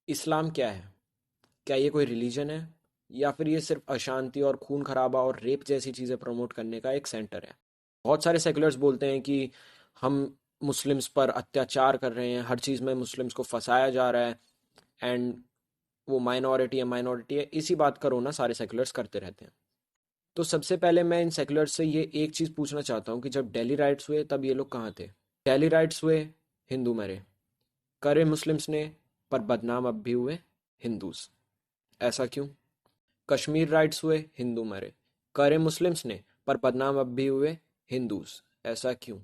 इस्लाम क्या है? क्या ये कोई रिलीजन है या फिर ये सिर्फ अशांति और खून खराबा और रेप जैसी चीज़ें प्रमोट करने का एक सेंटर है? बहुत सारे सेकुलर्स बोलते हैं कि हम मुस्लिम्स पर अत्याचार कर रहे हैं, हर चीज़ में मुस्लिम्स को फंसाया जा रहा है एंड वो माइनॉरिटी है। इसी बात का रोना सारे सेकुलर्स करते रहते हैं। तो सबसे पहले मैं इन सेकुलर्स से ये एक चीज़ पूछना चाहता हूँ कि जब दिल्ली राइट्स हुए तब ये लोग कहाँ थे? दिल्ली राइट्स हुए, हिंदू मरे। करे मुस्लिम्स ने, पर बदनाम अब भी हुए हिंदूज। ऐसा क्यों? कश्मीर राइट्स हुए, हिंदू मरे। करे मुस्लिम्स ने, पर बदनाम अब भी हुए हिंदूज। ऐसा क्यों?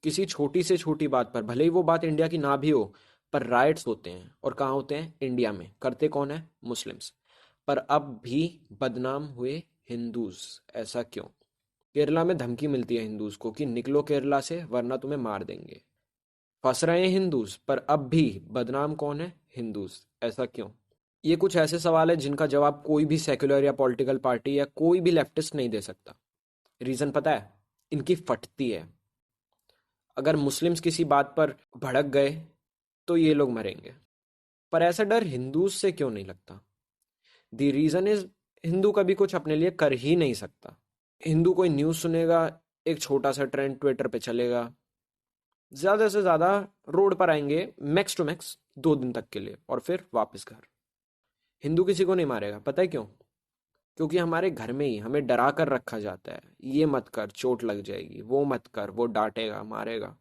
किसी छोटी से छोटी बात पर, भले ही वो बात इंडिया की ना भी हो, पर राइट्स होते हैं। और कहाँ होते हैं? इंडिया में। करते कौन है? मुस्लिम्स। पर अब भी बदनाम हुए हिंदूज। ऐसा क्यों? केरला में धमकी मिलती है हिंदूज को कि निकलो केरला से वरना तुम्हें मार देंगे। फंस रहे हैं हिंदूज, पर अब भी बदनाम कौन है? हिंदूज। ऐसा क्यों? ये कुछ ऐसे सवाल है जिनका जवाब कोई भी सेक्युलर या पॉलिटिकल पार्टी या कोई भी लेफ्टिस्ट नहीं दे सकता। रीजन पता है? इनकी फटती है। अगर मुस्लिम्स किसी बात पर भड़क गए तो ये लोग मरेंगे। पर ऐसा डर हिंदूज से क्यों नहीं लगता? द रीजन इज, हिंदू कभी कुछ अपने लिए कर ही नहीं सकता। हिंदू कोई न्यूज़ सुनेगा, एक छोटा सा ट्रेंड ट्विटर पे चलेगा, ज़्यादा से ज़्यादा रोड पर आएंगे मैक्स टू मैक्स 2 दिन तक के लिए और फिर वापस घर। हिंदू किसी को नहीं मारेगा। पता है क्यों? क्योंकि हमारे घर में ही हमें डरा कर रखा जाता है, ये मत कर चोट लग जाएगी, वो मत कर वो डांटेगा मारेगा।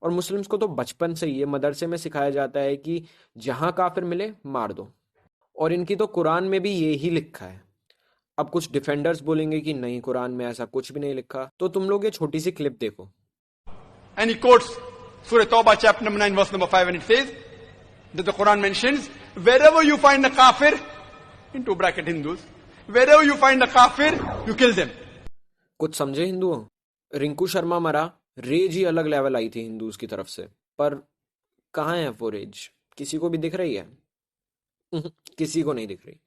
और मुस्लिम्स को तो बचपन से ही ये मदरसे में सिखाया जाता है कि जहाँ काफिर मिले मार दो। और इनकी तो कुरान में भी ये ही लिखा है। अब कुछ डिफेंडर्स बोलेंगे कि नहीं, कुरान में ऐसा कुछ भी नहीं लिखा। तो तुम लोग ये छोटी सी क्लिप देखो। And he quotes Surah Tawbah chapter number 9 verse number 5 and it says that the Quran mentions wherever you find a kafir, into bracket Hindus, wherever you find a kafir, you kill them. कुछ समझे हिंदुओं? रिंकू शर्मा मरा, raise ही अलग level I थी Hindus की तरफ से। पर कहाँ है वो रेज? किसी को भी दिख रही है? किसी को नहीं दिख रही।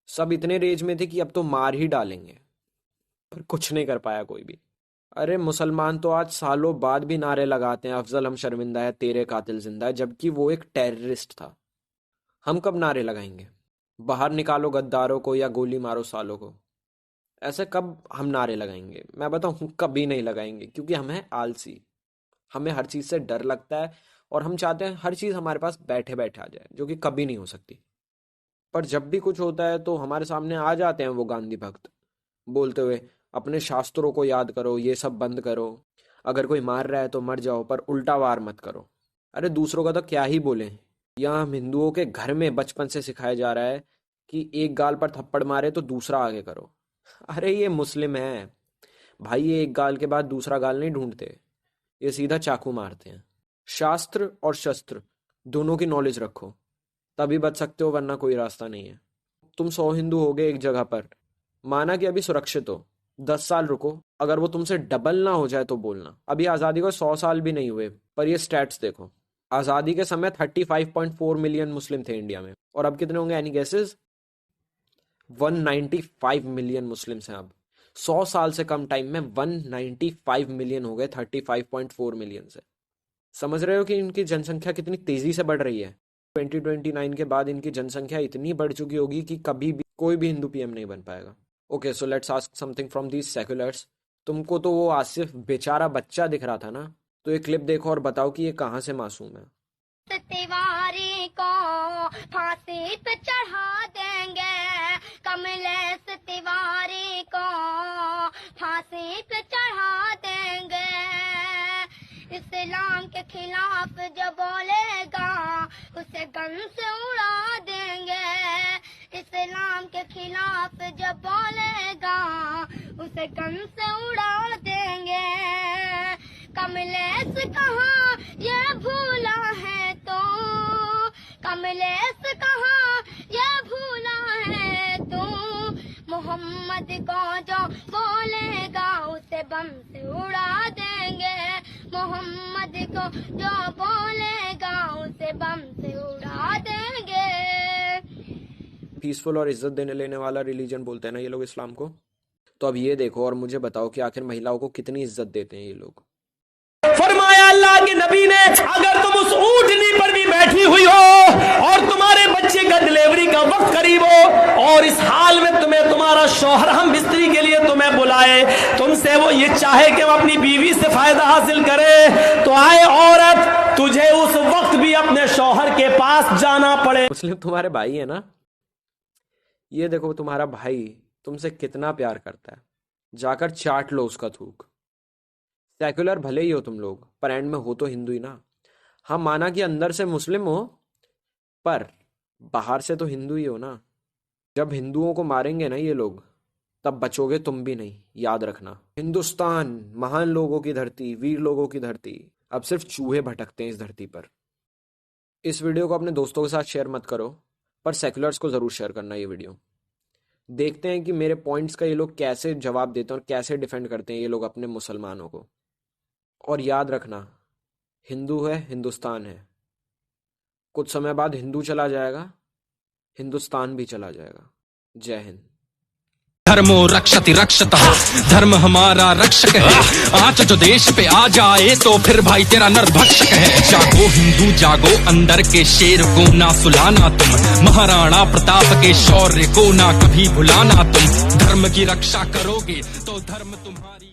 सब इतने रेज में थे कि अब तो मार ही डालेंगे, पर कुछ नहीं कर पाया कोई भी। अरे मुसलमान तो आज सालों बाद भी नारे लगाते हैं अफजल हम शर्मिंदा है, तेरे कातिल जिंदा है, जबकि वो एक टेररिस्ट था। हम कब नारे लगाएंगे? बाहर निकालो गद्दारों को या गोली मारो सालों को। ऐसे कब हम नारे लगाएंगे? मैं बताऊं, कभी नहीं लगाएंगे, क्योंकि हम हैं आलसी। हमें हर चीज़ से डर लगता है और हम चाहते हैं हर चीज़ हमारे पास बैठे बैठे आ जाए, जो कि कभी नहीं हो सकती। पर जब भी कुछ होता है तो हमारे सामने आ जाते हैं वो गांधी भक्त, बोलते हुए अपने शास्त्रों को याद करो, ये सब बंद करो, अगर कोई मार रहा है तो मर जाओ पर उल्टा वार मत करो। अरे दूसरों का तो क्या ही बोले। यहाँ हम हिंदुओं के घर में बचपन से सिखाया जा रहा है कि एक गाल पर थप्पड़ मारे तो दूसरा आगे करो। अरे ये मुस्लिम है भाई, ये एक गाल के बाद दूसरा गाल नहीं ढूंढते, ये सीधा चाकू मारते हैं। शास्त्र और शस्त्र दोनों की नॉलेज रखो, तभी बच सकते हो, वरना कोई रास्ता नहीं है। तुम 100 हिंदू हो गए एक जगह पर, माना कि अभी सुरक्षित हो, 10 साल रुको, अगर वो तुमसे डबल ना हो जाए तो बोलना। अभी आज़ादी को 100 साल भी नहीं हुए, पर ये स्टैट्स देखो। आज़ादी के समय 35.4 मिलियन मुस्लिम थे इंडिया में, और अब कितने होंगे? Any guesses? 195 मिलियन मुस्लिम्स हैं अब। 100 साल से कम टाइम में 195 मिलियन हो गए 35.4 मिलियन से। समझ रहे हो कि इनकी जनसंख्या कितनी तेजी से बढ़ रही है? 2029 के बाद इनकी जनसंख्या इतनी बढ़ चुकी होगी कि कभी भी कोई भी हिंदू पीएम नहीं बन पाएगा। Okay, so let's ask something from these seculars. तुमको तो वो आसिफ बेचारा बच्चा दिख रहा था ना, तो ये क्लिप देखो और बताओ कि ये कहाँ से मासूम है। तिवारी को फांसी पे चढ़ा देंगे, कमलेश तिवारी को फांसी पे चढ़ा देंगे। इस्लाम के खिलाफ जो बोलेगा उसे गन से उड़ा देंगे। इस्लाम के खिलाफ जो बोलेगा उसे गन से उड़ा देंगे। कमलेश कहाँ ये भूला है तो, कमलेश कहाँ ये भूला है तो, मोहम्मद को जो बोलेगा उसे बम से उड़ा देंगे। मोहम्मद को जो बोलेगा उसे बम से उड़ा देंगे। पीसफुल और इज्जत देने लेने वाला रिलीजन बोलते हैं ना ये लोग इस्लाम को। तो अब ये देखो और मुझे बताओ कि आखिर महिलाओं को कितनी इज्जत देते हैं ये लोग। फरमाया अल्लाह के नबी ने, अगर तुम उस ऊंटनी पर भी बैठी हुई हो और तुम्हारे बच्चे है, तुमसे वो ये चाहे कि वो अपनी बीवी से फायदा हासिल करे, तो आए औरत तुझे उस वक्त भी अपने शौहर के पास जाना पड़े। मुस्लिम तुम्हारे भाई है ना, ये देखो तुम्हारा भाई तुमसे कितना प्यार करता है, जाकर चाट लो उसका थूक। सेक्युलर भले ही हो तुम लोग, पर एंड में हो तो हिंदू ही ना। हाँ माना कि अंदर से मुस्लिम हो, पर बाहर से तो हिंदू ही हो ना। जब हिंदुओं को मारेंगे ना ये लोग, तब बचोगे तुम भी नहीं, याद रखना। हिंदुस्तान महान लोगों की धरती, वीर लोगों की धरती, अब सिर्फ चूहे भटकते हैं इस धरती पर। इस वीडियो को अपने दोस्तों के साथ शेयर मत करो, पर सेक्युलर्स को जरूर शेयर करना ये वीडियो। देखते हैं कि मेरे पॉइंट्स का ये लोग कैसे जवाब देते हैं और कैसे डिफेंड करते हैं ये लोग अपने मुसलमानों को। और याद रखना, हिंदू है, हिंदुस्तान है। कुछ समय बाद हिंदू चला जाएगा, हिंदुस्तान भी चला जाएगा। जय हिंद। धर्मो रक्षति रक्षतः, धर्म हमारा रक्षक है। आँच जो देश पे आ जाए तो फिर भाई तेरा नरभक्षक है। जागो हिंदू जागो, अंदर के शेर को ना सुलाना तुम, महाराणा प्रताप के शौर्य को ना कभी भुलाना तुम। धर्म की रक्षा करोगे तो धर्म तुम्हारी